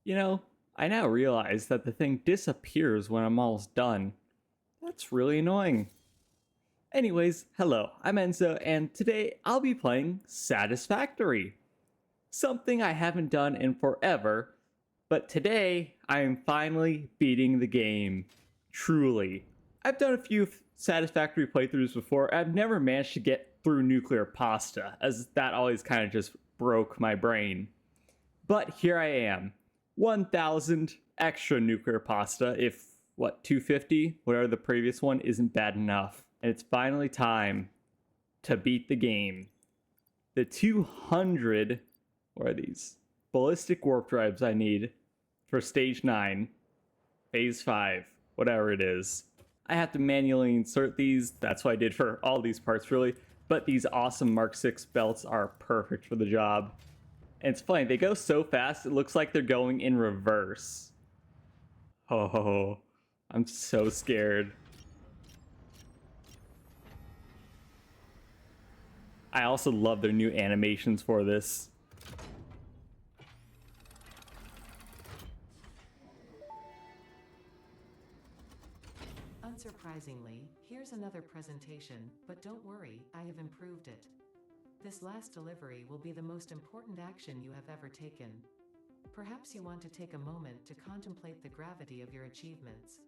You know, I now realize that the thing disappears when I'm almost done. That's really annoying. Anyways, hello, I'm Enzo, and today I'll be playing Satisfactory. Something I haven't done in forever, but today I am finally beating the game. Truly. I've done a few Satisfactory playthroughs before. I've never managed to get through Nuclear Pasta, as that always kind of just broke my brain. But here I am. 1,000 extra Nuclear Pasta, if, 250? Whatever the previous one isn't bad enough. And it's finally time to beat the game. The 200, what are these? Ballistic warp drives I need for stage 9, phase 5, whatever it is. I have to manually insert these. That's what I did for all these parts, really. But these awesome Mark 6 belts are perfect for the job. And it's funny, they go so fast, it looks like they're going in reverse. Oh, I'm so scared. I also love their new animations for this. Unsurprisingly, here's another presentation, but don't worry, I have improved it. This last delivery will be the most important action you have ever taken. Perhaps you want to take a moment to contemplate the gravity of your achievements.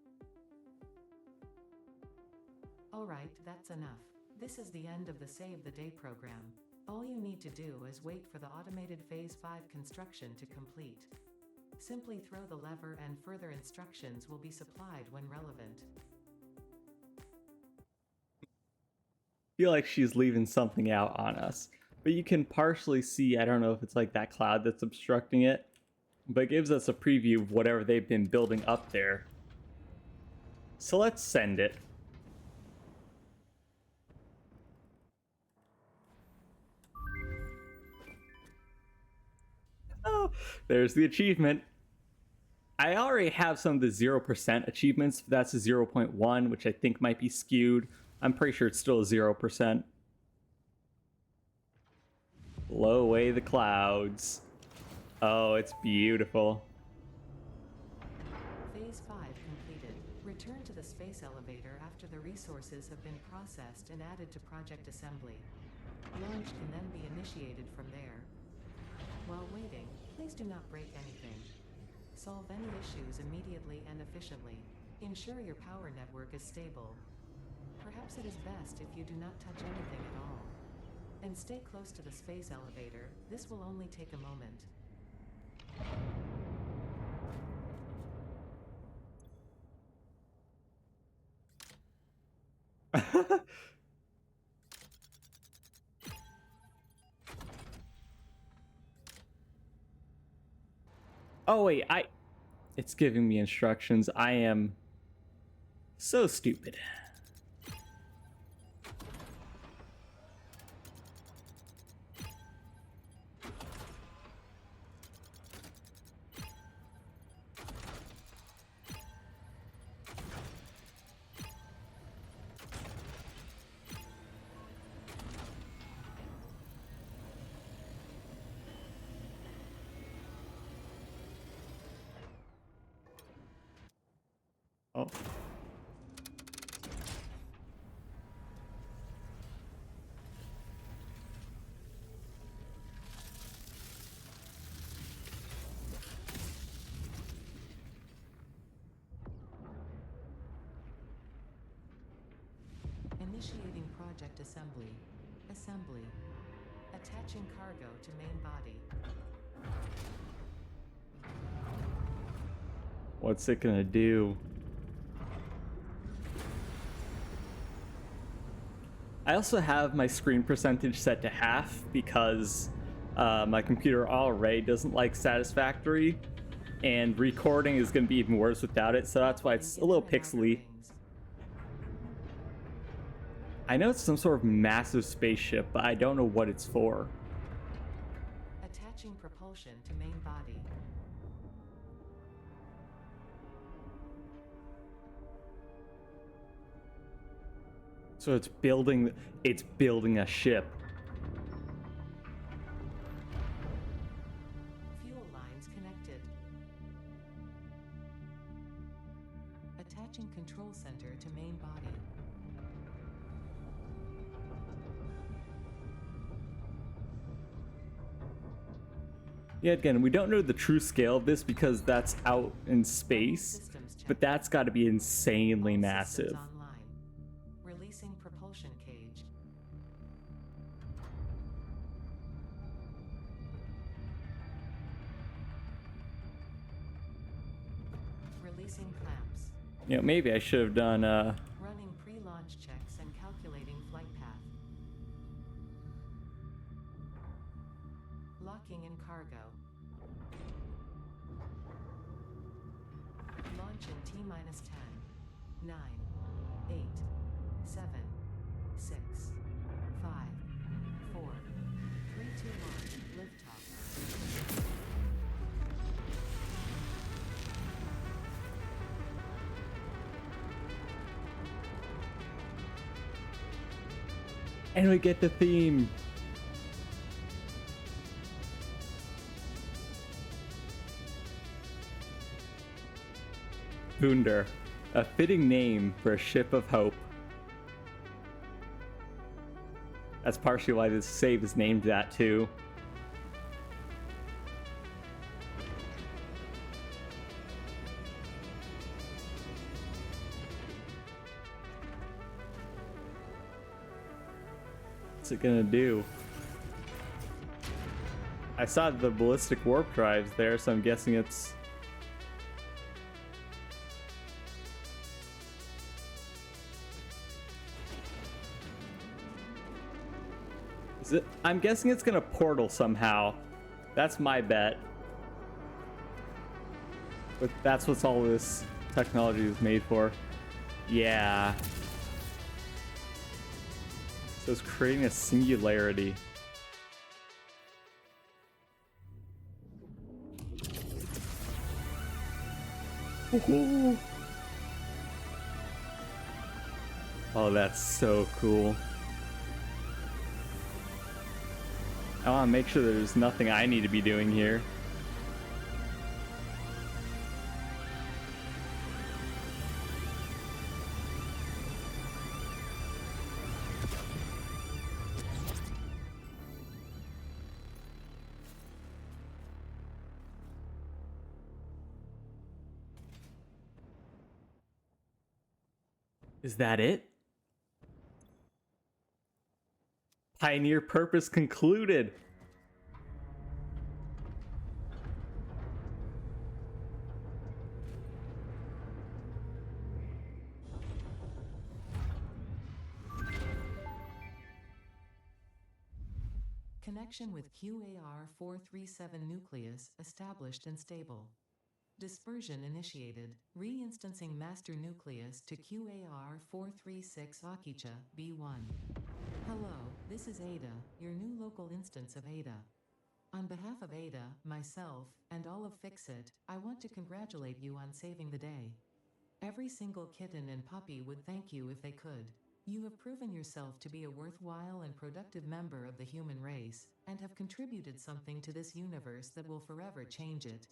Alright, that's enough. This is the end of the Save the Day program. All you need to do is wait for the automated Phase 5 construction to complete. Simply throw the lever and further instructions will be supplied when relevant. Feel like she's leaving something out on us. But you can partially see, I don't know if it's like that cloud that's obstructing it, but it gives us a preview of whatever they've been building up there. So let's send it. Oh, there's the achievement. I already have some of the 0% achievements. That's a 0.1, which I think might be skewed. I'm pretty sure it's still a 0%. Blow away the clouds. Oh, it's beautiful. Phase 5 completed. Return to the space elevator after the resources have been processed and added to project assembly. Launch can then be initiated from there. While waiting, please do not break anything. Solve any issues immediately and efficiently. Ensure your power network is stable. Perhaps it is best if you do not touch anything at all. And stay close to the space elevator. This will only take a moment. Oh wait, it's giving me instructions. I am so stupid. Oh. Initiating project assembly. Assembly. Attaching cargo to main body. What's it gonna do? I also have my screen percentage set to half because my computer already doesn't like Satisfactory, and recording is going to be even worse without it, so that's why it's a little pixely. I know it's some sort of massive spaceship, but I don't know what it's for. Attaching propulsion to main body. So it's building a ship. Fuel lines connected. Attaching control center to main body. Yeah, again, we don't know the true scale of this because that's out in Running space, systems check. but that's got to be insanely All massive. systems online. Releasing propulsion cage. Releasing clamps. You know, maybe I should have done Running pre-launch checks and calculating flight path. Locking in cargo. Launch in T-minus 10, 9, 8, 7, 6, 5, 4, 3, 2, 1, liftoff. and we get the theme. Wunder, a fitting name for a ship of hope. That's partially why this save is named that too. What's it gonna do? I saw the ballistic warp drives there, so I'm guessing it's... Is it? I'm guessing it's gonna portal somehow. That's my bet. But that's what all this technology is made for. Yeah. So it's creating a singularity. Ooh. Oh, that's so cool. I want to make sure there's nothing I need to be doing here. Is that it? Pioneer purpose concluded. Connection with QAR-437 nucleus established and stable. Dispersion initiated. Reinstancing master nucleus to QAR-436 Akicha, B1. Hello, this is Ada, your new local instance of Ada. On behalf of Ada, myself, and all of Fixit, I want to congratulate you on saving the day. Every single kitten and puppy would thank you if they could. You have proven yourself to be a worthwhile and productive member of the human race, and have contributed something to this universe that will forever change it.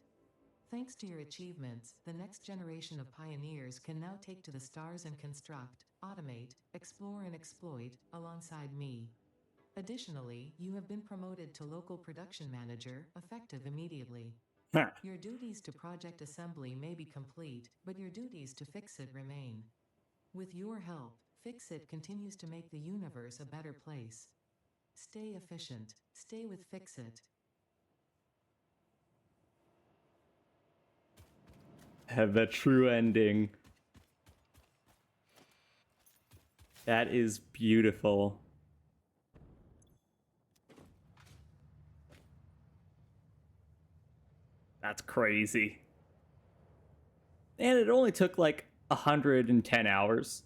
Thanks to your achievements, the next generation of pioneers can now take to the stars and construct, automate, explore and exploit, alongside me. Additionally, you have been promoted to local production manager, effective immediately. Huh. Your duties to project assembly may be complete, but your duties to Fixit remain. With your help, Fixit continues to make the universe a better place. Stay efficient. Stay with Fixit. Have the true ending. That is beautiful. That's crazy. And it only took like 110 hours.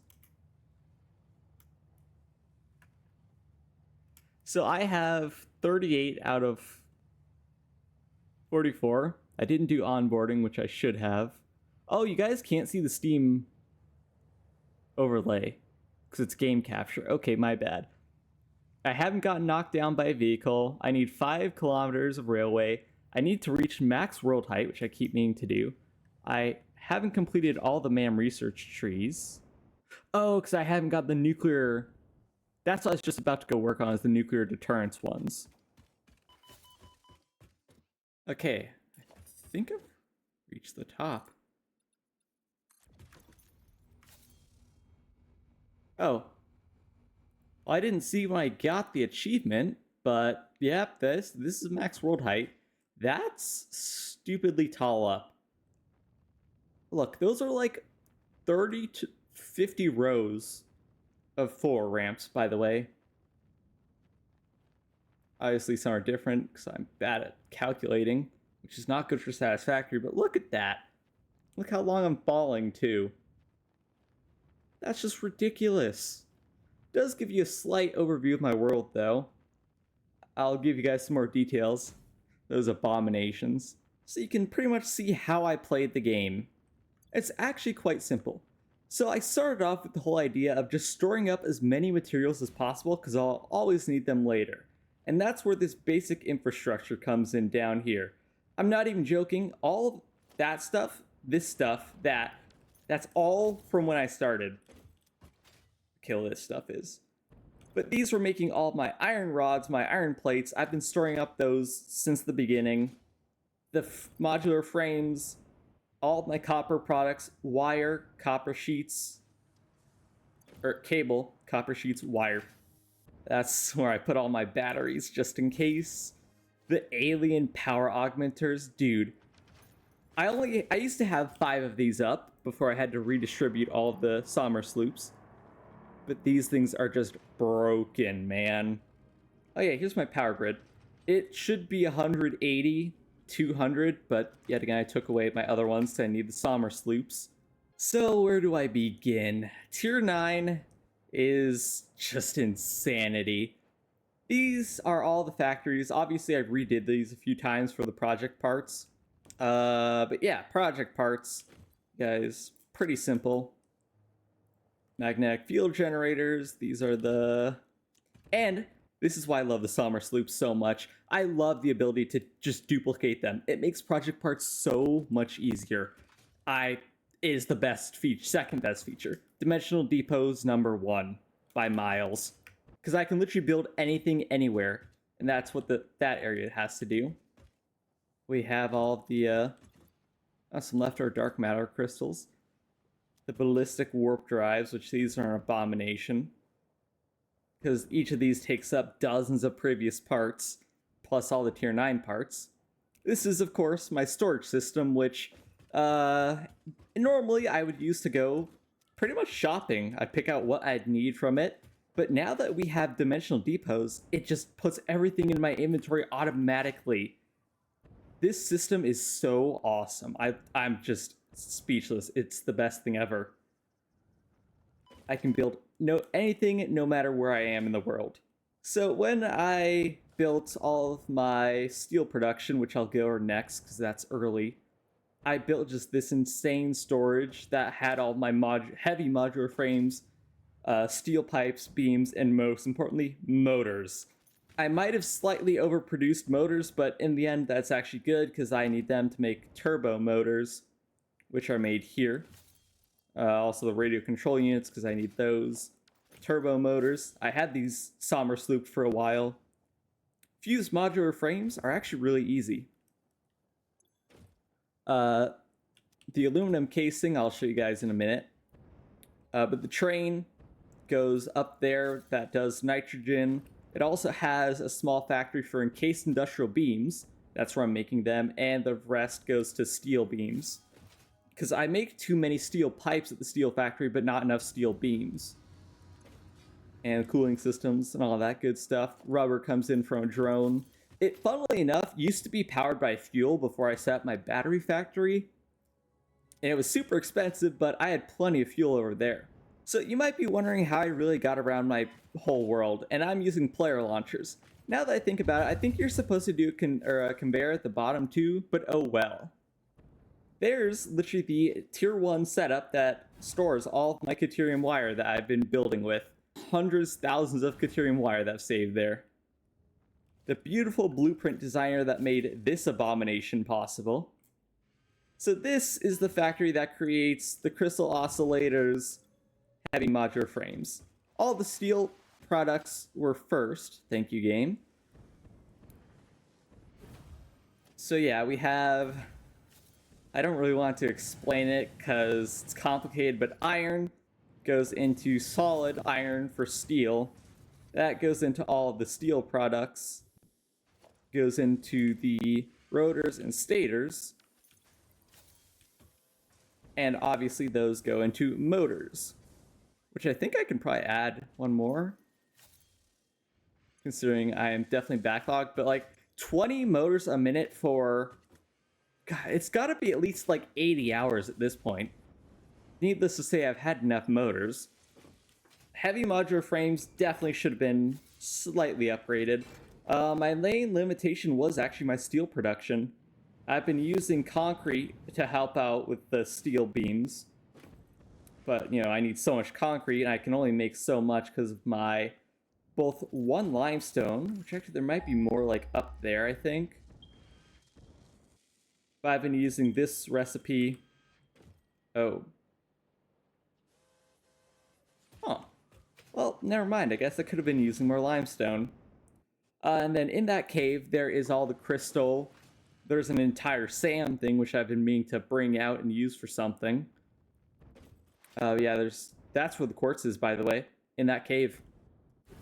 So I have 38 out of 44. I didn't do onboarding, which I should have. Oh, you guys can't see the Steam overlay because it's game capture. Okay, my bad. I haven't gotten knocked down by a vehicle. I need 5 kilometers of railway. I need to reach max world height, which I keep meaning to do. I haven't completed all the MAM research trees. Oh, because I haven't got the nuclear... That's what I was just about to go work on, is the nuclear deterrence ones. Okay, I think I've reached the top. Oh. Well, I didn't see when I got the achievement, but yep, this is max world height. That's stupidly tall up. Look, those are like 30 to 50 rows of floor ramps, by the way. Obviously, some are different because I'm bad at calculating, which is not good for Satisfactory, but look at that. Look how long I'm falling, too. That's just ridiculous. It does give you a slight overview of my world, though. I'll give you guys some more details. Those abominations. So you can pretty much see how I played the game. It's actually quite simple. So I started off with the whole idea of just storing up as many materials as possible because I'll always need them later. And that's where this basic infrastructure comes in down here. I'm not even joking, all that stuff, this stuff, that's all from when I started. Kill this stuff is. But these were making all of my iron rods, my iron plates. I've been storing up those since the beginning. The modular frames, all of my copper products, wire, copper sheets, or cable, copper sheets, wire. That's where I put all my batteries just in case. The alien power augmenters, dude. I used to have 5 of these up before I had to redistribute all of the Sommer sloops. But these things are just broken, man. Oh yeah, here's my power grid. It should be 180, 200, but yet again I took away my other ones, so I need the Sommer sloops. So where do I begin? Tier 9 is just insanity. These are all the factories. Obviously I redid these a few times for the project parts. But yeah, project parts, guys, pretty simple. Magnetic field generators, these are the... And this is why I love the Sommer sloops so much. I love the ability to just duplicate them. It makes project parts so much easier. It is the best feature, second best feature. Dimensional depots #1 by miles. Because I can literally build anything anywhere. And that's what that area has to do. We have all the some leftover dark matter crystals. The ballistic warp drives, which these are an abomination. Because each of these takes up dozens of previous parts, plus all the tier 9 parts. This is, of course, my storage system, which normally I would use to go pretty much shopping. I'd pick out what I'd need from it. But now that we have dimensional depots, it just puts everything in my inventory automatically. This system is so awesome. I'm just speechless. It's the best thing ever. I can build anything no matter where I am in the world. So when I built all of my steel production, which I'll go over next because that's early, I built just this insane storage that had all my heavy modular frames, steel pipes, beams, and most importantly, motors. I might have slightly overproduced motors, but in the end that's actually good because I need them to make turbo motors, which are made here. Also the radio control units, because I need those. Turbo motors. I had these Sommer slooped for a while. Fused modular frames are actually really easy. The aluminum casing, I'll show you guys in a minute. But the train goes up there, that does nitrogen. It also has a small factory for encased industrial beams. That's where I'm making them, and the rest goes to steel beams. Because I make too many steel pipes at the steel factory, but not enough steel beams. And cooling systems and all that good stuff. Rubber comes in from a drone. It, funnily enough, used to be powered by fuel before I set up my battery factory. And it was super expensive, but I had plenty of fuel over there. So you might be wondering how I really got around my whole world, and I'm using player launchers. Now that I think about it, I think you're supposed to do a conveyor at the bottom too, but oh well. There's literally the tier 1 setup that stores all of my Caterium wire that I've been building with. Hundreds, thousands of Caterium wire that I've saved there. The beautiful blueprint designer that made this abomination possible. So this is the factory that creates the crystal oscillators, heavy modular frames. All the steel products were first. Thank you, game. So yeah, we have... I don't really want to explain it because it's complicated, but iron goes into solid iron for steel. That goes into all of the steel products. Goes into the rotors and stators. And obviously those go into motors, which I think I can probably add one more, considering I am definitely backlogged, but like 20 motors a minute for... God, it's got to be at least like 80 hours at this point. Needless to say, I've had enough motors. Heavy modular frames definitely should have been slightly upgraded. My main limitation was actually my steel production. I've been using concrete to help out with the steel beams. But, you know, I need so much concrete, and I can only make so much because of my both one limestone, which actually there might be more like up there, I think. But I've been using this recipe. Oh. Huh. Well, never mind. I guess I could have been using more limestone. And then in that cave, there is all the crystal. There's an entire sand thing, which I've been meaning to bring out and use for something. Yeah, that's where the quartz is, by the way, in that cave.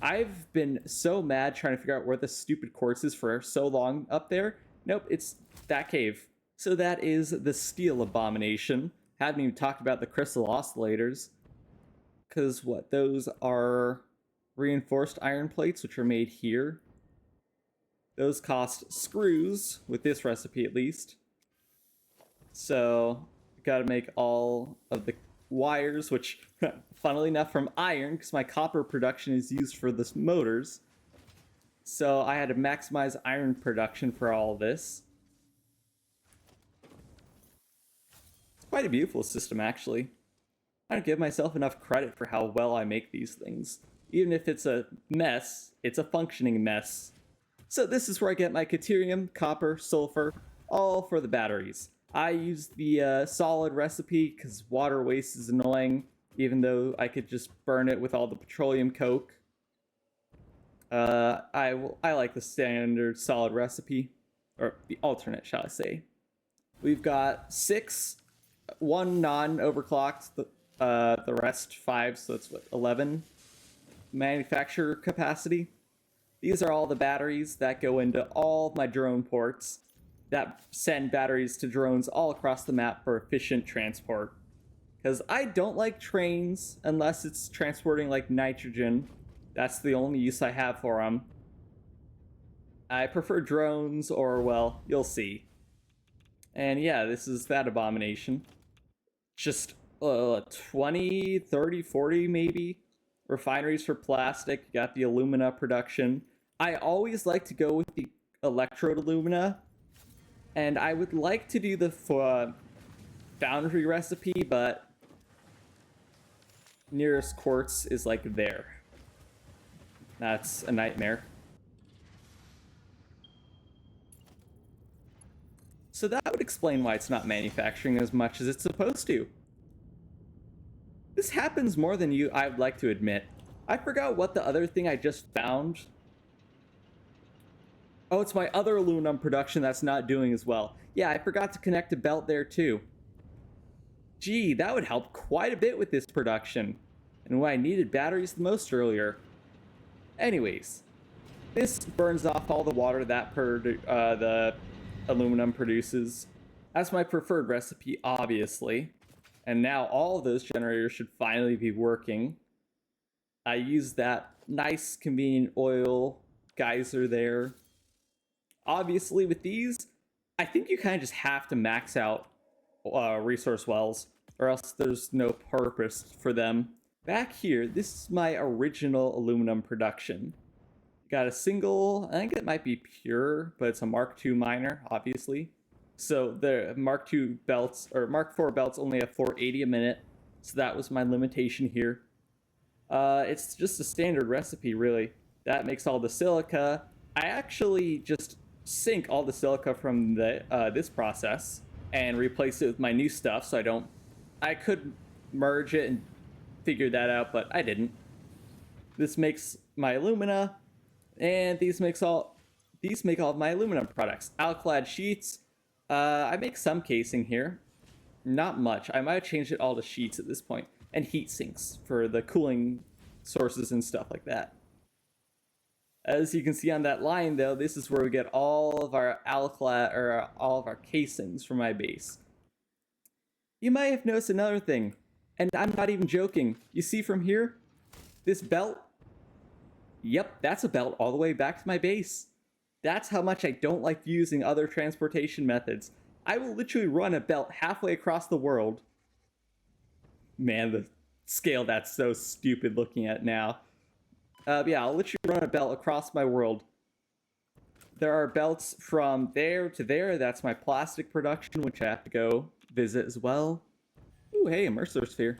I've been so mad trying to figure out where the stupid quartz is for so long up there. Nope, it's that cave. So that is the steel abomination. Haven't even talked about the crystal oscillators. Because what, those are reinforced iron plates, which are made here. Those cost screws, with this recipe at least. So, gotta make all of the wires, which, funnily enough, from iron, because my copper production is used for the motors. So I had to maximize iron production for all of this. It's quite a beautiful system, actually. I don't give myself enough credit for how well I make these things. Even if it's a mess, it's a functioning mess. So this is where I get my deuterium, copper, sulfur, all for the batteries. I use the solid recipe because water waste is annoying, even though I could just burn it with all the petroleum coke. I like the standard solid recipe, or the alternate, shall I say. We've got 6, 1 non-overclocked, the rest 5, so that's what, 11 manufacturer capacity. These are all the batteries that go into all my drone ports that send batteries to drones all across the map for efficient transport. Because I don't like trains unless it's transporting like nitrogen. That's the only use I have for them. I prefer drones, or well, you'll see. And yeah, this is that abomination. Just 20, 30, 40 maybe refineries for plastic. You got the alumina production. I always like to go with the electrode alumina, and I would like to do the foundry recipe, but nearest quartz is like there. That's a nightmare. So that would explain why it's not manufacturing as much as it's supposed to. This happens more than I'd like to admit. I forgot what the other thing I just found. Oh, it's my other aluminum production that's not doing as well. Yeah, I forgot to connect a belt there too. Gee, that would help quite a bit with this production. And when I needed batteries the most earlier. Anyways, this burns off all the water that the aluminum produces. That's my preferred recipe, obviously. And now all of those generators should finally be working. I use that nice, convenient oil geyser there. Obviously, with these, I think you kind of just have to max out resource wells, or else there's no purpose for them. Back here, this is my original aluminum production. Got a single, I think it might be pure, but it's a Mark II miner, obviously. So the Mark II belts, or Mark IV belts only have 480 a minute, so that was my limitation here. It's just a standard recipe, really. That makes all the silica. I actually just sink all the silica from this process. and replace it with my new stuff. So I could merge it and figure that out, but I didn't. This makes my alumina, and these make all of my aluminum products. Alclad sheets. I make some casing here, not much. I might have changed it all to sheets at this point, and heat sinks for the cooling sources and stuff like that. As you can see on that line, though, this is where we get all of our alclad or all of our casings for my base. You might have noticed another thing, and I'm not even joking. You see from here, this belt. Yep, that's a belt all the way back to my base. That's how much I don't like using other transportation methods. I will literally run a belt halfway across the world. Man, the scale that's so stupid looking at now. Yeah, I'll literally run a belt across my world. There are belts from there to there. That's my plastic production, which I have to go visit as well. Ooh, hey, a Mercer Sphere.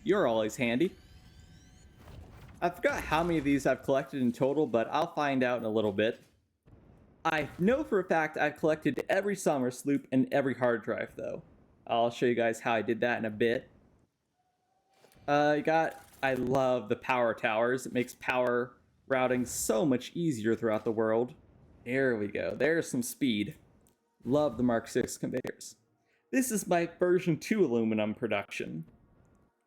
You're always handy. I forgot how many of these I've collected in total, but I'll find out in a little bit. I know for a fact I've collected every summer sloop and every hard drive, though. I'll show you guys how I did that in a bit. I love the power towers. It makes power routing so much easier throughout the world. There we go. There's some speed. Love the Mark 6 conveyors. This is my version 2 aluminum production.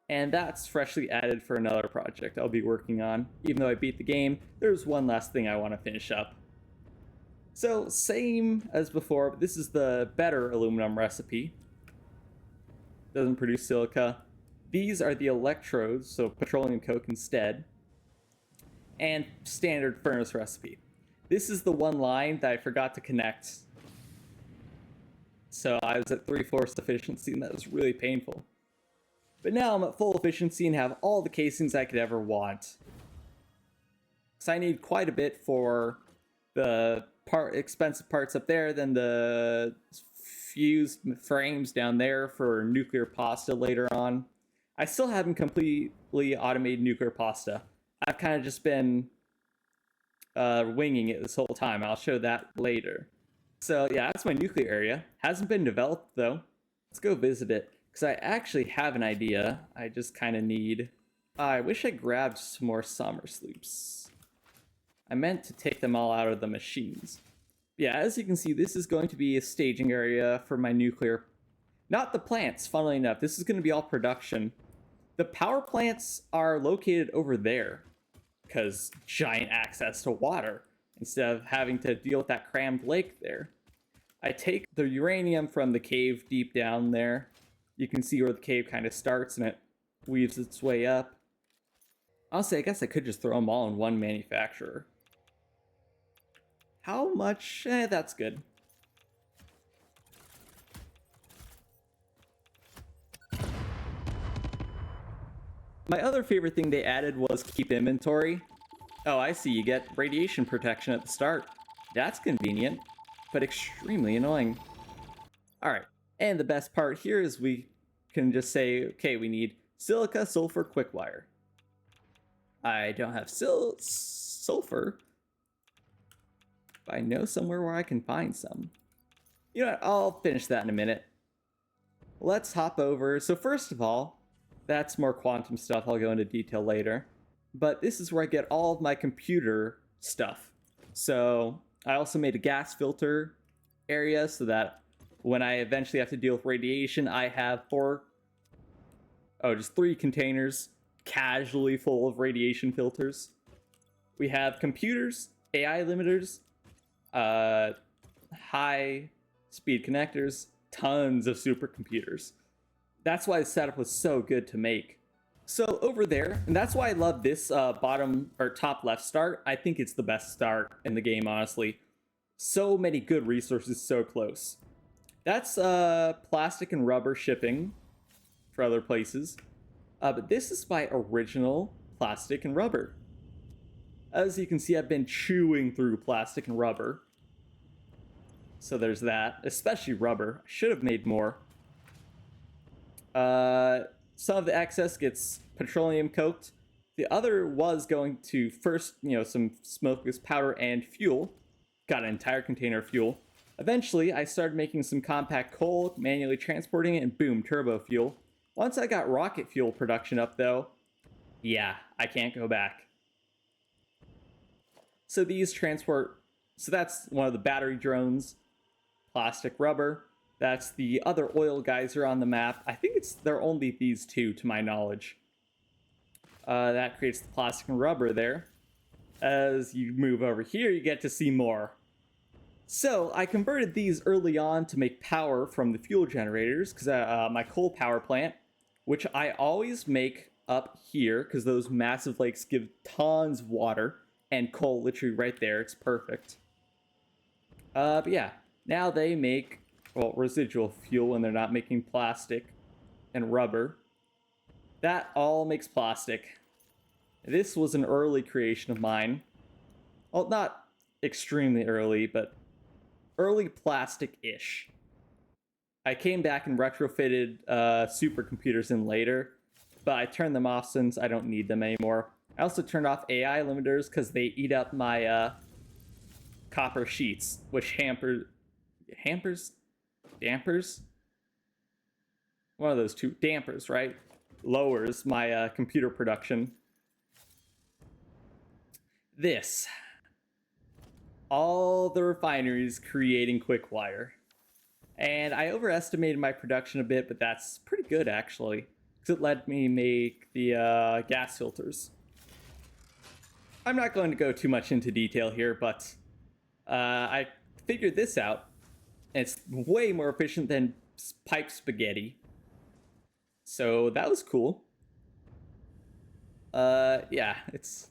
And that's freshly added for another project I'll be working on. Even though I beat the game, there's one last thing I want to finish up. So, same as before, but this is the better aluminum recipe. Doesn't produce silica. These are the electrodes, so petroleum coke instead. And standard furnace recipe. This is the one line that I forgot to connect. So I was at 3/4 efficiency, and that was really painful. But now I'm at full efficiency and have all the casings I could ever want. So I need quite a bit for the expensive parts up there, then the fused frames down there for nuclear pasta later on. I still haven't completely automated nuclear pasta. I've kind of just been winging it this whole time. I'll show that later. So yeah, that's my nuclear area. Hasn't been developed though. Let's go visit it. Because I actually have an idea. I just kind of need... I wish I grabbed some more summer sloops. I meant to take them all out of the machines. Yeah, as you can see, this is going to be a staging area for my nuclear... Not the plants, funnily enough. This is going to be all production. The power plants are located over there. Because giant access to water. Instead of having to deal with that crammed lake there. I take the uranium from the cave deep down there. You can see where the cave kind of starts and it weaves its way up. Honestly, I guess I could just throw them all in one manufacturer. How much? That's good. My other favorite thing they added was keep inventory. Oh, I see, you get radiation protection at the start. That's convenient, but extremely annoying. Alright, and the best part here is we can just say, okay, we need silica, sulfur, quickwire. I don't have sulfur, but I know somewhere where I can find some. You know what, I'll finish that in a minute. Let's hop over. So first of all, that's more quantum stuff. I'll go into detail later. But this is where I get all of my computer stuff. So I also made a gas filter area so that when I eventually have to deal with radiation, I have just 3 containers casually full of radiation filters. We have computers, AI limiters, high speed connectors, tons of supercomputers. That's why the setup was so good to make. So over there, and that's why I love this bottom or top left start. I think it's the best start in the game, honestly. So many good resources so close. That's plastic and rubber shipping for other places. But this is my original plastic and rubber. As you can see, I've been chewing through plastic and rubber. So there's that, especially rubber. I should have made more. Some of the excess gets petroleum coked. The other was going to first, some smokeless powder and fuel. Got an entire container of fuel. Eventually, I started making some compact coal, manually transporting it, and boom, turbo fuel. Once I got rocket fuel production up, though, yeah, I can't go back. So these transport. So that's one of the battery drones, plastic rubber. That's the other oil geyser on the map. I think they're only these two, to my knowledge. That creates the plastic and rubber there. As you move over here, you get to see more. So I converted these early on to make power from the fuel generators, because my coal power plant, which I always make up here, because those massive lakes give tons of water, and coal literally right there. It's perfect. But yeah, now they make, well, residual fuel when they're not making plastic and rubber. That all makes plastic. This was an early creation of mine. Well, not extremely early, but early plastic-ish. I came back and retrofitted supercomputers in later, but I turned them off since I don't need them anymore. I also turned off AI limiters because they eat up my copper sheets, which dampers? One of those two, dampers, right? Lowers my computer production. This. All the refineries creating quick wire. And I overestimated my production a bit, but that's pretty good actually, because it let me make the gas filters. I'm not going to go too much into detail here, but I figured this out, and it's way more efficient than pipe spaghetti. So that was cool. Yeah, it's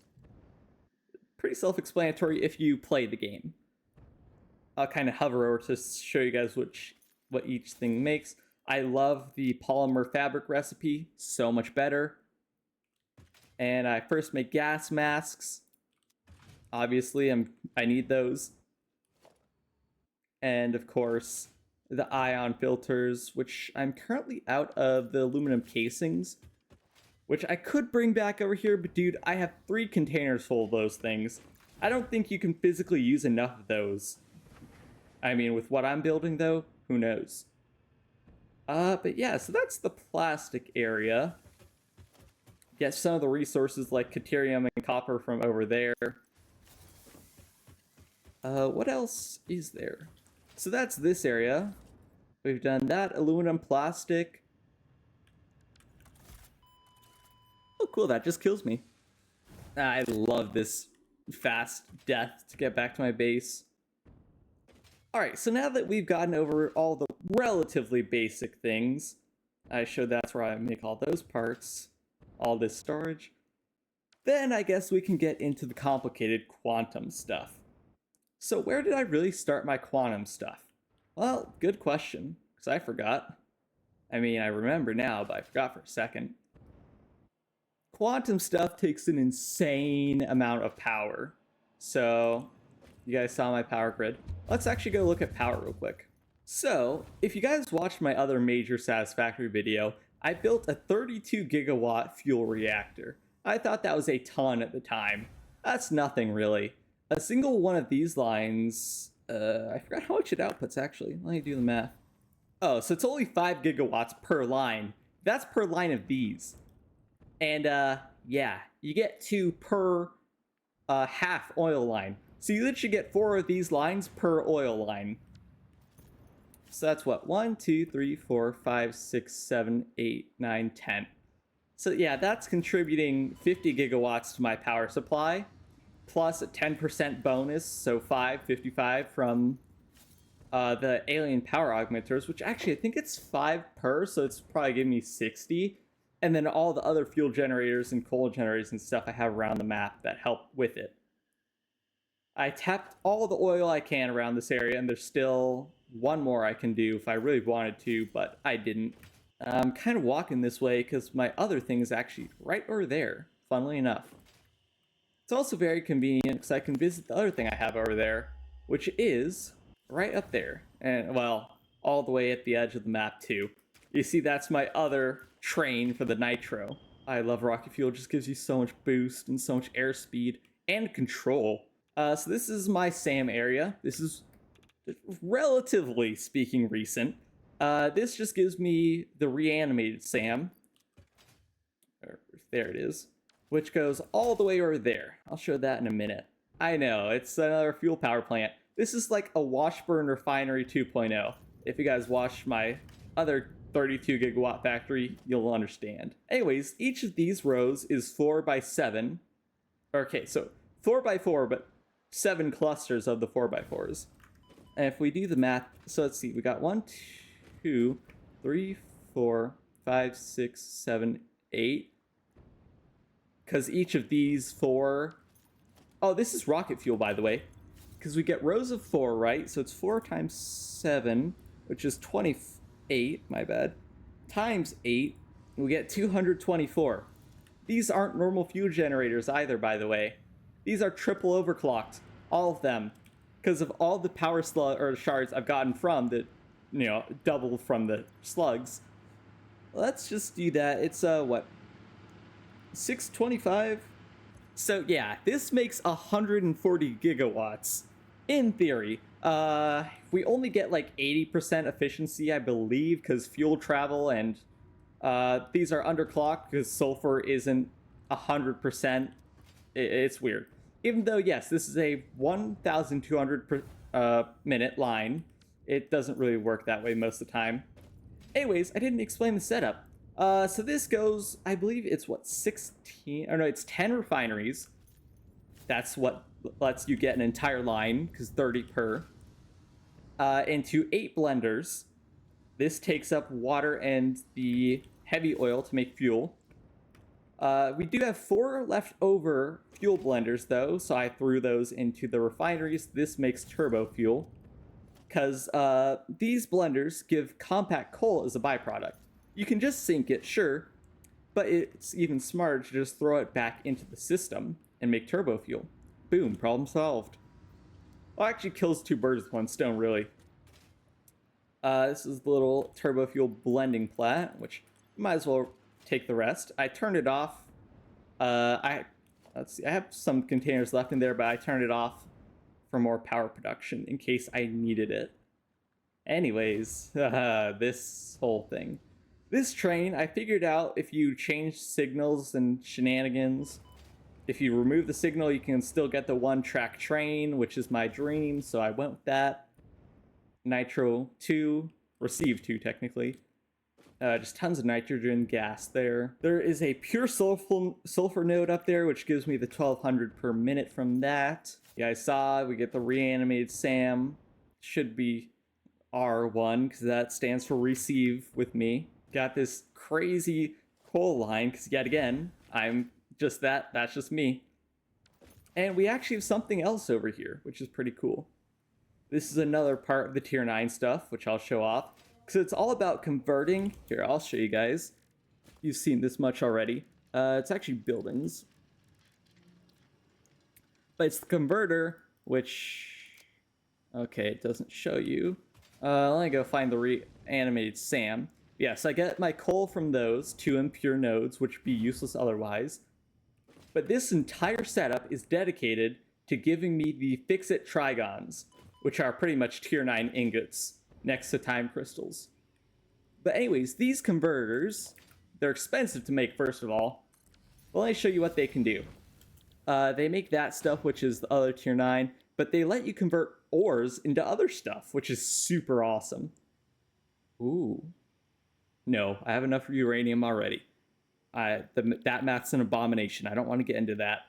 pretty self-explanatory if you play the game. I'll kind of hover over to show you guys what each thing makes. I love the polymer fabric recipe, so much better. And I first make gas masks. Obviously, I need those. And of course, the ion filters, which I'm currently out of the aluminum casings, which I could bring back over here, but dude, I have 3 containers full of those things. I don't think you can physically use enough of those. I mean, with what I'm building, though, who knows? But yeah, so that's the plastic area. Get some of the resources like Caterium and copper from over there. What else is there? So that's this area. We've done that, aluminum, plastic. Oh, cool, that just kills me. I love this fast death to get back to my base. Alright, so now that we've gotten over all the relatively basic things, I showed that's where I make all those parts, all this storage, then I guess we can get into the complicated quantum stuff. So where did I really start my quantum stuff? Well, good question, because I forgot. I mean, I remember now, but I forgot for a second. Quantum stuff takes an insane amount of power. So, you guys saw my power grid. Let's actually go look at power real quick. So, if you guys watched my other major Satisfactory video, I built a 32 gigawatt fuel reactor. I thought that was a ton at the time. That's nothing really. A single one of these lines, I forgot how much it outputs actually. Let me do the math. Oh, so it's only 5 gigawatts per line. That's per line of these. And yeah, you get 2 per half oil line. So you literally get 4 of these lines per oil line. So that's what? 1, 2, 3, 4, 5, 6, 7, 8, 9, 10. So yeah, that's contributing 50 gigawatts to my power supply, plus a 10% bonus, so 55 from the alien power augmenters, which actually I think it's 5 per, so it's probably giving me 60. And then all the other fuel generators and coal generators and stuff I have around the map that help with it. I tapped all the oil I can around this area, and there's still one more I can do if I really wanted to, but I didn't. I'm kind of walking this way because my other thing is actually right over there, funnily enough. It's also very convenient because I can visit the other thing I have over there, which is right up there. And, well, all the way at the edge of the map, too. You see, that's my other train for the nitro. I love rocket fuel, it just gives you so much boost and so much airspeed and control. So this is my SAM area. This is relatively speaking, recent. This just gives me the reanimated Sam. There it is. Which goes all the way over there. I'll show that in a minute. I know, it's another fuel power plant. This is like a Washburn Refinery 2.0. If you guys watch my other 32 gigawatt factory, you'll understand. Anyways, each of these rows is 4 by 7. Okay, so 4 by 4, but 7 clusters of the 4 by 4s. And if we do the math, so let's see, we got 1, 2, 3, 4, 5, 6, 7, 8. Because each of these 4... Oh, this is rocket fuel, by the way. Because we get rows of 4, right? So it's 4 times 7, which is 28, my bad. Times 8, we get 224. These aren't normal fuel generators either, by the way. These are triple overclocked. All of them. Because of all the power slug or shards I've gotten from the, double from the slugs. Let's just do that. It's, what? 625? So yeah, this makes 140 gigawatts. In theory, we only get like 80% efficiency, I believe, because fuel travel and these are underclocked because sulfur isn't 100%. It's weird. Even though, yes, this is a 1,200 per minute line, it doesn't really work that way most of the time. Anyways, I didn't explain the setup. So this goes, I believe it's what, 16, or no, it's 10 refineries. That's what lets you get an entire line, because 30 per. Into 8 blenders. This takes up water and the heavy oil to make fuel. We do have 4 leftover fuel blenders, though, so I threw those into the refineries. This makes turbo fuel, because these blenders give compact coal as a byproduct. You can just sink it, sure, but it's even smarter to just throw it back into the system and make turbo fuel. Boom, problem solved. Well, actually kills 2 birds with 1 stone, really. This is the little turbo fuel blending plant, which might as well take the rest. I turned it off. Let's see, I have some containers left in there, but I turned it off for more power production in case I needed it. Anyways, this whole thing. This train, I figured out if you change signals and shenanigans, if you remove the signal, you can still get the 1-track train, which is my dream, so I went with that. Nitro 2, receive 2 technically. Just tons of nitrogen gas there. There is a pure sulfur node up there, which gives me the 1200 per minute from that. Yeah, I saw we get the reanimated SAM. Should be R1, because that stands for receive with me. Got this crazy coal line, because yet again, I'm just that. That's just me. And we actually have something else over here, which is pretty cool. This is another part of the tier 9 stuff, which I'll show off. Because it's all about converting. Here, I'll show you guys. You've seen this much already. It's actually buildings. But it's the converter, which... Okay, it doesn't show you. Let me go find the reanimated SAM. Yes, I get my coal from those 2 impure nodes, which would be useless otherwise. But this entire setup is dedicated to giving me the fix-it trigons, which are pretty much tier 9 ingots next to time crystals. But anyways, these converters, they're expensive to make, first of all. Well, let me show you what they can do. They make that stuff, which is the other tier 9, but they let you convert ores into other stuff, which is super awesome. Ooh. No, I have enough uranium already. That math's an abomination. I don't want to get into that.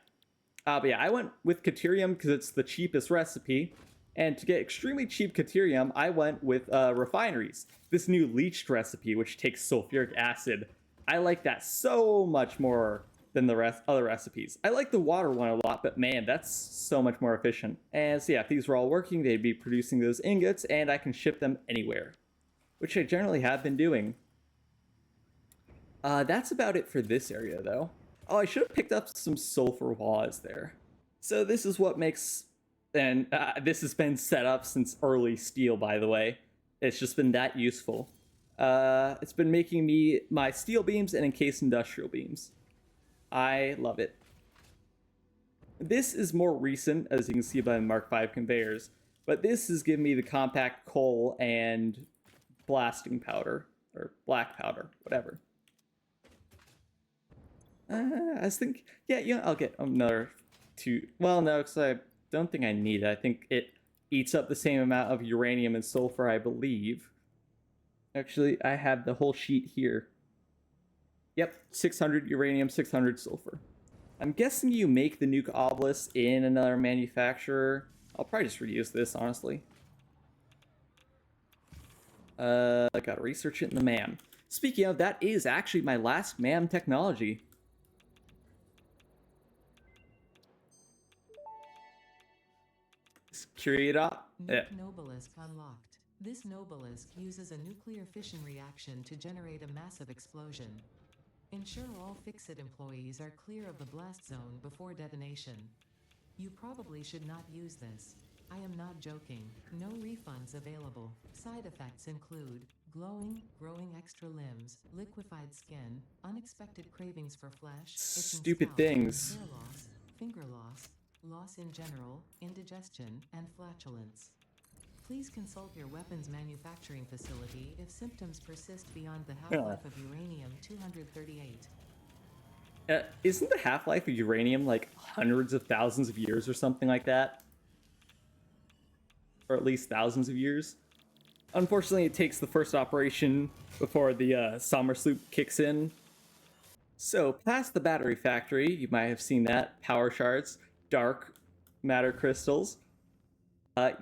But yeah, I went with Caterium because it's the cheapest recipe. And to get extremely cheap Caterium, I went with refineries. This new leached recipe, which takes sulfuric acid. I like that so much more than the other recipes. I like the water one a lot, but man, that's so much more efficient. And so yeah, if these were all working, they'd be producing those ingots, and I can ship them anywhere, which I generally have been doing. That's about it for this area, though. Oh, I should have picked up some sulfur while I was there. So this is what makes... And this has been set up since early steel, by the way. It's just been that useful. It's been making me my steel beams and encased industrial beams. I love it. This is more recent, as you can see by the Mark V conveyors. But this is giving me the compact coal and blasting powder, or black powder, whatever. I was thinking, yeah, I'll get another two. Well, no, because I don't think I need it. I think it eats up the same amount of uranium and sulfur, I believe. Actually, I have the whole sheet here. Yep, 600 uranium, 600 sulfur. I'm guessing you make the nuke obelisk in another manufacturer. I'll probably just reuse this, honestly. I gotta research it in the MAM. Speaking of, that is actually my last MAM technology. Nuke Nobelisk unlocked. This Nobelisk uses a nuclear fission reaction to generate a massive explosion. Ensure all Fixit employees are clear of the blast zone before detonation. You probably should not use this. I am not joking. No refunds available. Side effects include glowing, growing extra limbs, liquefied skin, unexpected cravings for flesh, itching Stupid scalp, things. hair loss, finger loss, loss in general, indigestion, and flatulence. Please consult your weapons manufacturing facility if symptoms persist beyond the half-life of uranium-238. Isn't the half-life of uranium like hundreds of thousands of years or something like that? Or at least thousands of years? Unfortunately, it takes the first operation before the summer sloop kicks in. So, past the battery factory, you might have seen that. Power shards, dark matter crystals.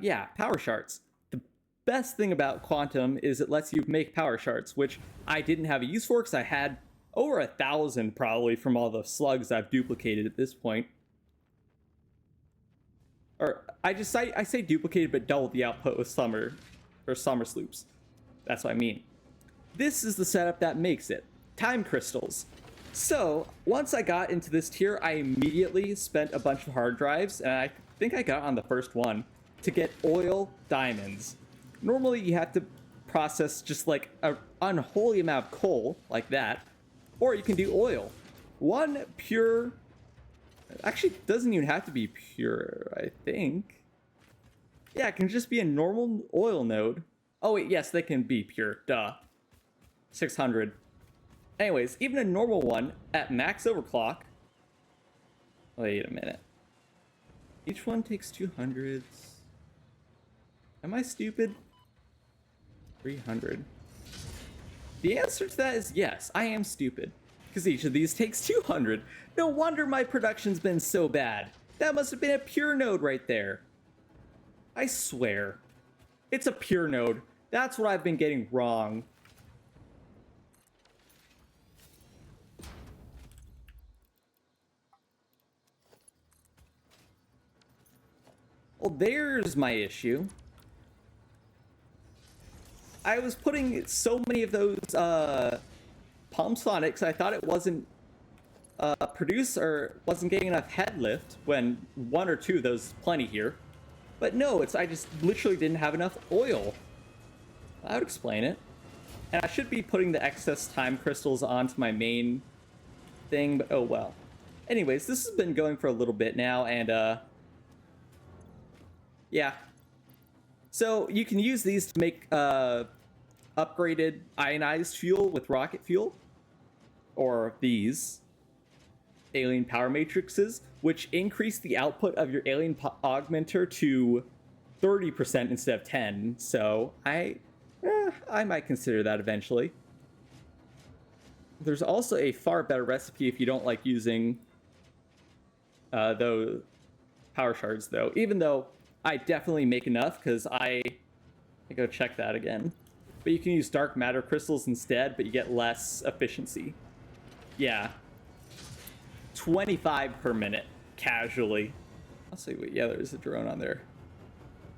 Yeah, power shards. The best thing about quantum is it lets you make power shards, which I didn't have a use for because I had over 1,000 probably from all the slugs I've duplicated at this point. Or I say duplicated, but double the output with summer sloops. That's what I mean. This is the setup that makes it. Time crystals. So once I got into this tier, I immediately spent a bunch of hard drives, and I think I got on the first one, to get oil diamonds. Normally you have to process just like an unholy amount of coal, like that, or you can do oil. One pure, actually doesn't even have to be pure, I think. Yeah, it can just be a normal oil node. Oh wait, yes, they can be pure, duh. 600. Anyways, even a normal one at max overclock. Wait a minute. Each one takes 200s. Am I stupid? 300. The answer to that is yes, I am stupid. Because each of these takes 200. No wonder my production's been so bad. That must have been a pure node right there. I swear. It's a pure node. That's what I've been getting wrong. Well, there's my issue. I was putting so many of those Palm Sonics, I thought it wasn't produce or wasn't getting enough head lift when one or two of those is plenty here. But no, I just literally didn't have enough oil. That would explain it. And I should be putting the excess time crystals onto my main thing, but oh well. Anyways, this has been going for a little bit now, and yeah. So you can use these to make upgraded ionized fuel with rocket fuel, or these alien power matrices, which increase the output of your alien augmenter to 30% instead of 10. So I might consider that eventually. There's also a far better recipe if you don't like using those power shards, though. Even though I definitely make enough, because I go check that again. But you can use dark matter crystals instead, but you get less efficiency. Yeah. 25 per minute, casually. I'll see what, yeah, there's a drone on there.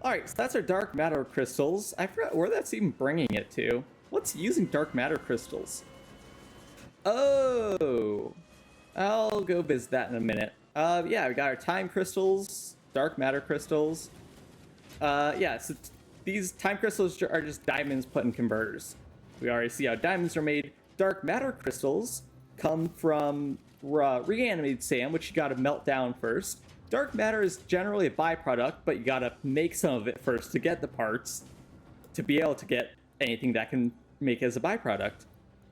Alright, so that's our dark matter crystals. I forgot where that's even bringing it to. What's using dark matter crystals? Oh! I'll go visit that in a minute. Yeah, we got our time crystals, dark matter crystals. Yeah, so these time crystals are just diamonds put in converters. We already see how diamonds are made. Dark matter crystals come from reanimated sand, which you gotta melt down first. Dark matter is generally a byproduct, but you gotta make some of it first to get the parts to be able to get anything that can make as a byproduct.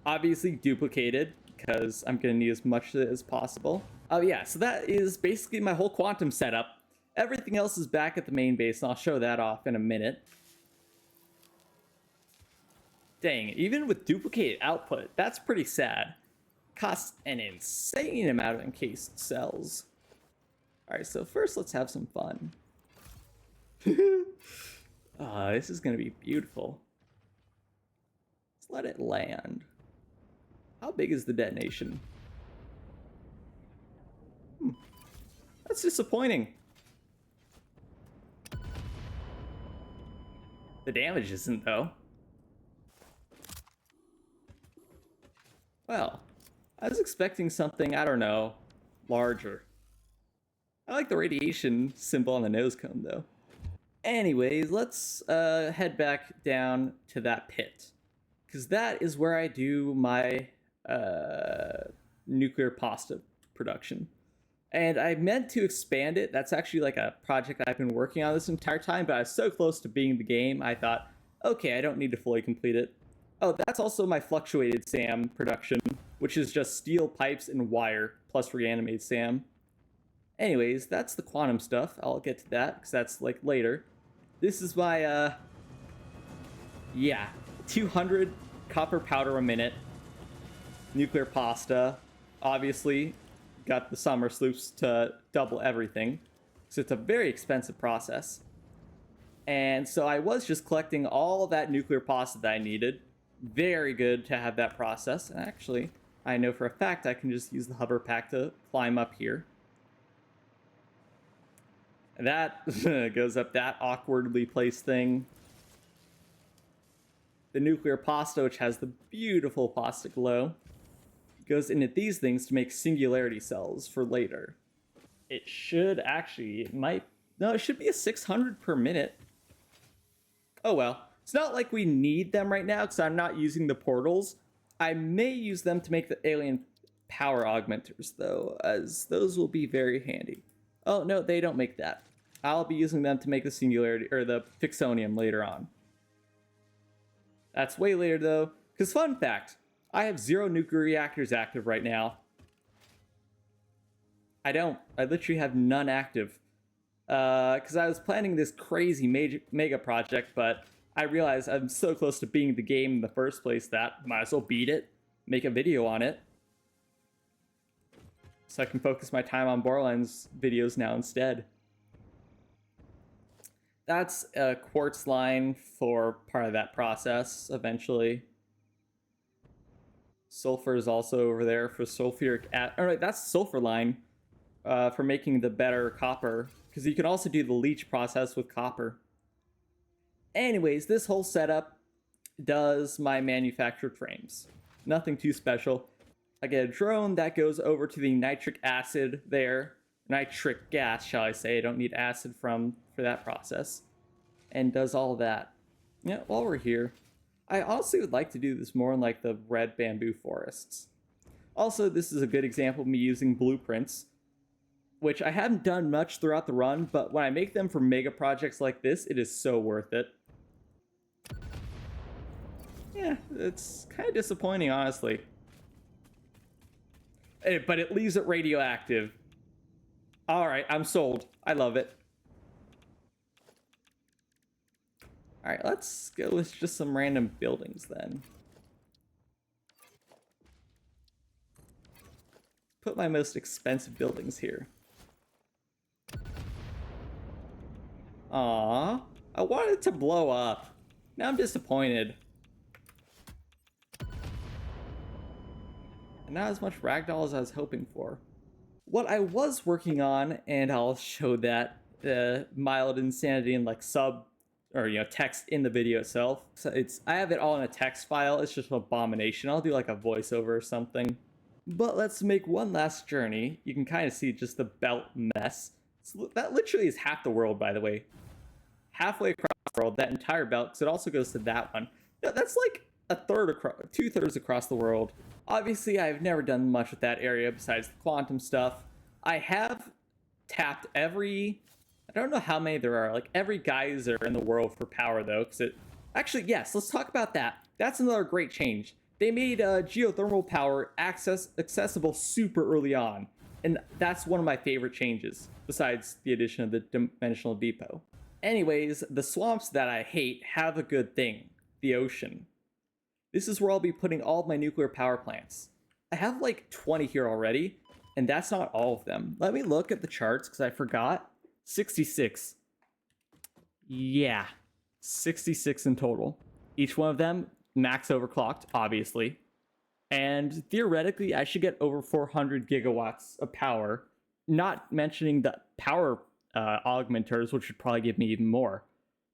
Obviously duplicated, because I'm gonna need as much of it as possible. Oh yeah, so that is basically my whole quantum setup. Everything else is back at the main base, and I'll show that off in a minute. Dang, even with duplicated output, that's pretty sad. Costs an insane amount of encased cells. Alright, so first let's have some fun. This is gonna be beautiful. Let's let it land. How big is the detonation? That's disappointing. The damage isn't, though. Well, I was expecting something, I don't know, larger. I like the radiation symbol on the nose cone, though. Anyways, let's head back down to that pit. Because that is where I do my nuclear pasta production. And I meant to expand it. That's actually like a project I've been working on this entire time, but I was so close to beating the game, I thought, okay, I don't need to fully complete it. Oh, that's also my fluctuated SAM production, which is just steel pipes and wire plus reanimated SAM. Anyways, that's the quantum stuff. I'll get to that because that's like later. This is my 200 copper powder a minute nuclear pasta. Obviously got the summer sloops to double everything, so it's a very expensive process. And so I was just collecting all that nuclear pasta that I needed. Very good to have that process. And actually, I know for a fact I can just use the hover pack to climb up here. And that goes up that awkwardly placed thing. The nuclear pasta, which has the beautiful pasta glow, goes into these things to make singularity cells for later. It should actually, it should be a 600 per minute. Oh well. It's not like we need them right now because I'm not using the portals. I may use them to make the alien power augmenters, though, as those will be very handy. Oh, no, they don't make that. I'll be using them to make the singularity, or the fixonium later on. That's way later, though, because fun fact, I have 0 nuclear reactors active right now. I literally have none active. Because I was planning this crazy mega project, but I realized I'm so close to beating the game in the first place that might as well beat it, make a video on it. So I can focus my time on Borderlands videos now instead. That's a quartz line for part of that process eventually. Sulfur is also over there for sulfuric acid. Alright, that's sulfur line for making the better copper. Because you can also do the leach process with copper. Anyways, this whole setup does my manufactured frames. Nothing too special. I get a drone that goes over to the nitric acid there. Nitric gas, shall I say. I don't need acid for that process. And does all that. Yeah, while we're here, I honestly would like to do this more in like the red bamboo forests. Also, this is a good example of me using blueprints, which I haven't done much throughout the run, but when I make them for mega projects like this, it is so worth it. Yeah, it's kind of disappointing, honestly. But it leaves it radioactive. Alright, I'm sold. I love it. Alright, let's go with just some random buildings then. Put my most expensive buildings here. Aww, I wanted it to blow up. Now I'm disappointed. And not as much ragdoll as I was hoping for. What I was working on, and I'll show that mild insanity in like text in the video itself. So I have it all in a text file. It's just an abomination. I'll do like a voiceover or something. But let's make one last journey. You can kind of see just the belt mess. That literally is half the world, by the way. Halfway across the world, that entire belt, because it also goes to that one. No, that's like a third across, 2/3 across the world. Obviously, I've never done much with that area besides the quantum stuff. I have tapped every, I don't know how many there are, like every geyser in the world for power though, because it actually, yes, let's talk about that. That's another great change. They made geothermal power accessible super early on, and that's one of my favorite changes, besides the addition of the dimensional depot. Anyways, the swamps that I hate have a good thing: the ocean. This is where I'll be putting all of my nuclear power plants. I have like 20 here already, and that's not all of them. Let me look at the charts because I forgot. 66. Yeah, 66 in total. Each one of them max overclocked, obviously. And theoretically, I should get over 400 gigawatts of power, not mentioning the power augmenters, which would probably give me even more.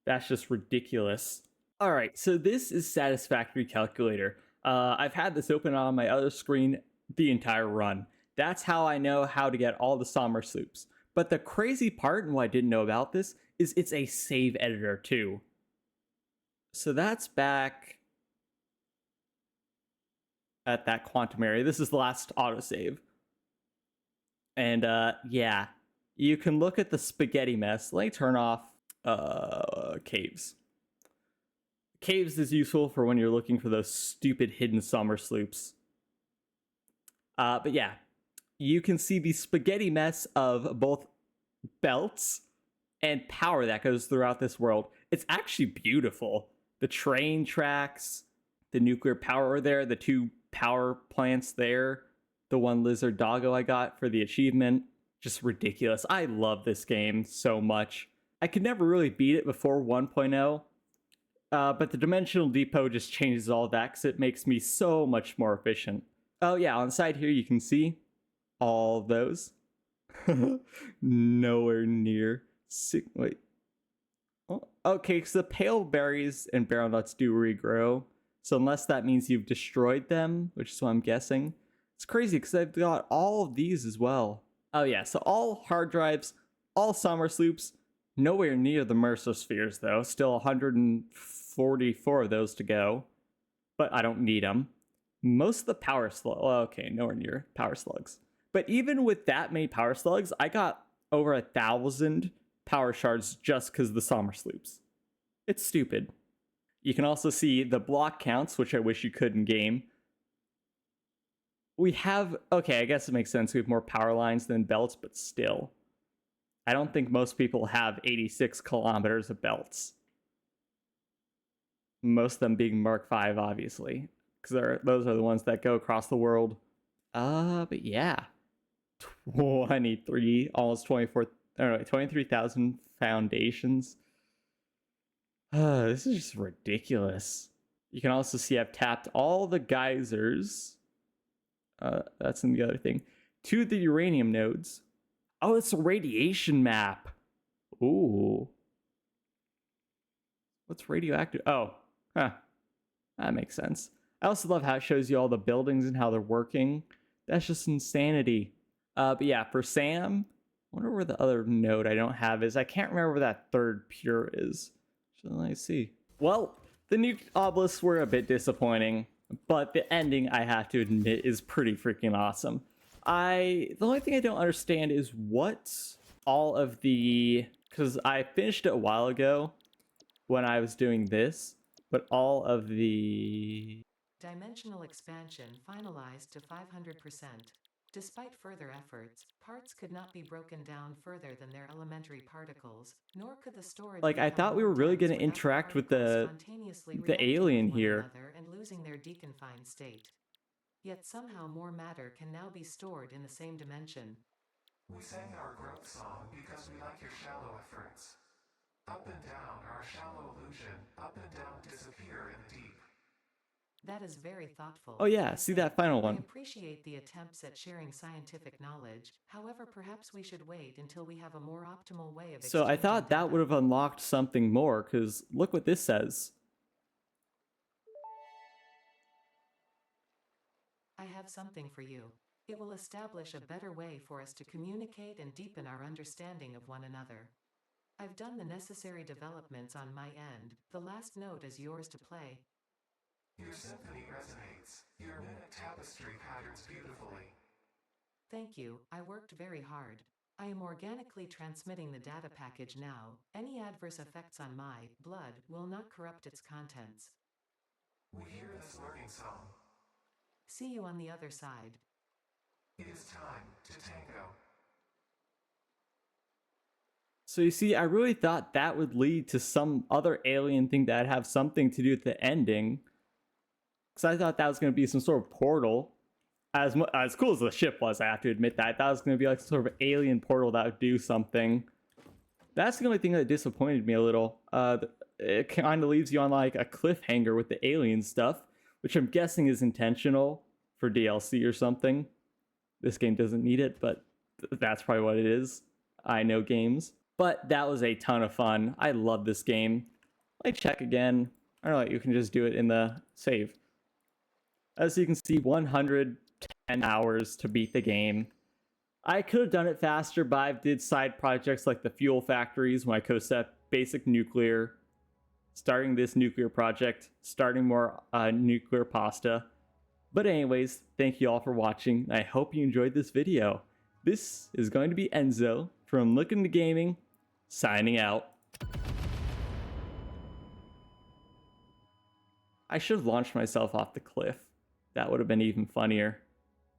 That's just ridiculous. All right, so this is Satisfactory Calculator. I've had this open on my other screen the entire run. That's how I know how to get all the summer sloops. But the crazy part, and what I didn't know about this, is it's a save editor too. So that's back at that quantum area. This is the last autosave. And yeah, you can look at the spaghetti mess. Let me turn off caves. Caves is useful for when you're looking for those stupid hidden summer sloops. But yeah, you can see the spaghetti mess of both belts and power that goes throughout this world. It's actually beautiful. The train tracks, the nuclear power there, the 2 power plants there, the 1 lizard doggo I got for the achievement. Just ridiculous. I love this game so much. I could never really beat it before 1.0, but the dimensional depot just changes all that because it makes me so much more efficient. Oh yeah, on the side here you can see all those. Nowhere near. Wait. Oh, okay, so the pale berries and barrel nuts do regrow. So unless that means you've destroyed them, which is what I'm guessing. It's crazy because I've got all of these as well. Oh yeah, so all hard drives, all summer sloops, nowhere near the Mercer spheres though. Still 144 of those to go, but I don't need them. Most of the power slugs, okay, nowhere near power slugs. But even with that many power slugs, I got over 1,000 power shards just because of the summer sloops. It's stupid. You can also see the block counts, which I wish you could in game. We have, okay, I guess it makes sense. We have more power lines than belts, but still. I don't think most people have 86 kilometers of belts. Most of them being Mark V, obviously, because those are the ones that go across the world. But yeah, 23, almost 24, I don't know, 23,000 foundations. This is just ridiculous. You can also see I've tapped all the geysers. That's in the other thing. To the uranium nodes. Oh, it's a radiation map. Ooh. What's radioactive? Oh, huh. That makes sense. I also love how it shows you all the buildings and how they're working. That's just insanity. But yeah, for Sam, I wonder where the other node I don't have is. I can't remember where that third pure is. So let's see. Well, the new obelisks were a bit disappointing, but the ending, I have to admit, is pretty freaking awesome. The only thing I don't understand is what all of the, because I finished it a while ago when I was doing this, but all of the Dimensional expansion finalized to 500%. Despite further efforts, parts could not be broken down further than their elementary particles, nor could the storage like, I become thought we more were really dense going to without interact with particles spontaneously the reacting alien with one here. another and losing their deconfined state. Yet somehow more matter can now be stored in the same dimension. We sang our growth song because we like your shallow efforts. Up and down are a shallow illusion. Up and down disappear in the deep. That is very thoughtful. Oh yeah, see that final I one. appreciate the attempts at sharing scientific knowledge. However, perhaps we should wait until we have a more optimal way of So I exchanging thought that data. would have unlocked something more, because look what this says. I have something for you. It will establish a better way for us to communicate and deepen our understanding of one another. I've done the necessary developments on my end. The last note is yours to play. Your symphony resonates. Your mimic tapestry patterns beautifully. Thank you, I worked very hard. I am organically transmitting the data package now. Any adverse effects on my blood will not corrupt its contents. We hear this learning song. See you on the other side. It is time to tango. So you see, I really thought that would lead to some other alien thing that'd have something to do with the ending. Because I thought that was going to be some sort of portal. As cool as the ship was, I have to admit that. I thought it was going to be like some sort of alien portal that would do something. That's the only thing that disappointed me a little. It kind of leaves you on like a cliffhanger with the alien stuff, which I'm guessing is intentional for DLC or something. This game doesn't need it, but that's probably what it is. I know games. But that was a ton of fun. I love this game. Let me check again. I don't know, you can just do it in the save. As you can see, 110 hours to beat the game. I could have done it faster, but I did side projects like the fuel factories when I could have set basic nuclear, starting this nuclear project, starting more nuclear pasta. But anyways, thank you all for watching. I hope you enjoyed this video. This is going to be Enzo from Look Into Gaming, signing out. I should have launched myself off the cliff. That would have been even funnier.